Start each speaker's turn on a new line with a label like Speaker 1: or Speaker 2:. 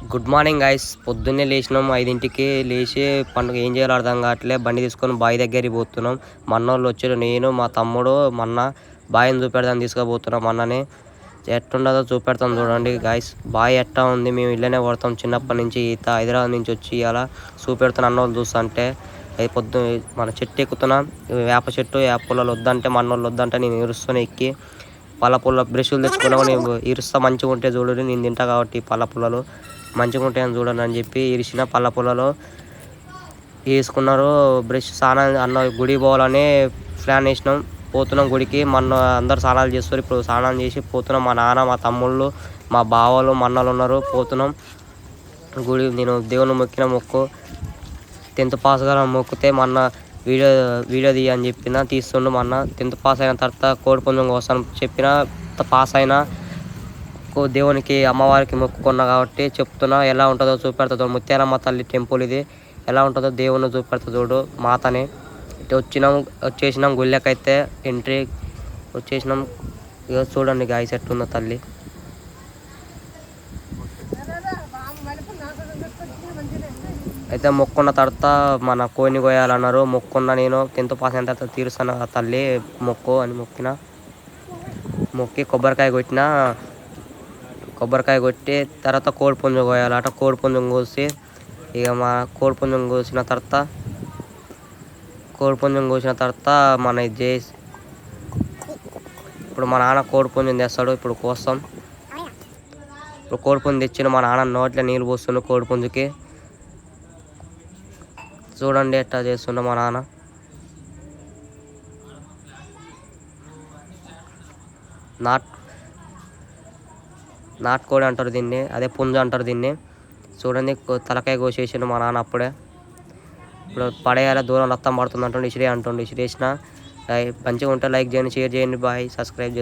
Speaker 1: Good morning guys. పొద్దున్నే లేచినాం 5ంటికి. లేచి పండుగ ఏం చేయాలో అర్థం కావట్లే. బండి తీసుకొని బావి దగ్గరికి పోతున్నాం. మన్నోళ్ళు వచ్చారు, నేను మా తమ్ముడు మన్న బావిని చూపెడదాన్ని తీసుకుపోతున్నాం. అన్నని ఎట్టుండదో చూపెడతాం చూడండి గాయస్. బావి ఎట్టా ఉంది, మేము ఇళ్ళనే కొడతాం చిన్నప్పటి నుంచి ఈత. హైదరాబాద్ నుంచి వచ్చి ఇలా చూపెడుతున్న అన్నోళ్ళు చూస్తుంటే అది మన చెట్టు ఎక్కుతున్నాం. వేప చెట్టు, వేప పుల్లలు వద్దంటే మన్నోళ్ళు వద్దంటే నేను ఇరుస్తూనే ఎక్కి పళ్ళ పుల్ల బ్రష్లు తెచ్చుకున్నాము. నేను ఇరుస్తా మంచిగా ఉంటే చూడండి, నేను తింటా కాబట్టి పళ్ళ పుల్లలు మంచిగా ఉంటాయని చూడండి అని చెప్పి ఇరిసిన పళ్ళ పుల్లలో వేసుకున్నారు. బ్రష్ స్నానం అన్న గుడి పోవాలని ప్లాన్ వేసినాం. పోతున్నాం గుడికి. మొన్న అందరు స్నానాలు చేస్తారు. ఇప్పుడు స్నానం చేసి పోతున్నాం. మా నాన్న, మా తమ్ముళ్ళు, మా బావలు, మన్నలు ఉన్నారు. పోతున్నాం గుడి. నేను దేవుని మొక్కిన మొక్కు 10th పాస్ గా మొక్కితే మొన్న వీడియో తీయ అని చెప్పిన తీస్తుండు. మొన్న 10th పాస్ అయిన తర్వాత కోడి పుంజం కోసం చెప్పిన పాస్ అయినా దేవునికి అమ్మవారికి మొక్కుకున్నా కాబట్టి చెప్తున్నా. ఎలా ఉంటుందో చూపెడతా. ముత్యాలమ్మ తల్లి టెంపుల్ ఇది. ఎలా ఉంటుందో దేవుని చూపెడతా చూడు. మాతని వచ్చేసినాం గుళ్ళకైతే ఎంట్రీ వచ్చేసినాం. ఇక చూడండి గాయస్ ఎట్టుందో తల్లి. అయితే మొక్కున్న తర్వాత మన కోడిని కోయాలన్నారు. మొక్కున్న నేను 10th పాస్ అయిన తర్వాత తీరుస్తాను తల్లి మొక్కు అని మొక్కి కొబ్బరికాయ కొట్టి తర్వాత కోడి పుంజం కోయాలట. కోడి పుంజం కోసి ఇక మా కోడి పుంజం కోసిన తర్వాత మన ఇది చేసి ఇప్పుడు మా నాన్న కోడి పుంజం తెస్తాడు. ఇప్పుడు కోసం కోడి పుంజం తెచ్చిన మా నాన్న నోట్లో నీళ్ళు పోస్తుండు కోడి పుంజుకి. చూడండి ఎట్లా చేస్తుండో మా నాన్న. నాటుకోడి అంటారు దీన్ని, అదే పుంజ అంటారు దీన్ని. చూడండి తలకాయ కోసేసిండు మా నాన్న అప్పుడే. ఇప్పుడు పడేయాలి, దూరం రక్తం పడుతుంది అంటుండే. ఇసిరే ఇసిరేసిన. మంచిగా ఉంటే లైక్ చేయండి, షేర్ చేయండి, బాయ్, సబ్స్క్రైబ్ చేయండి.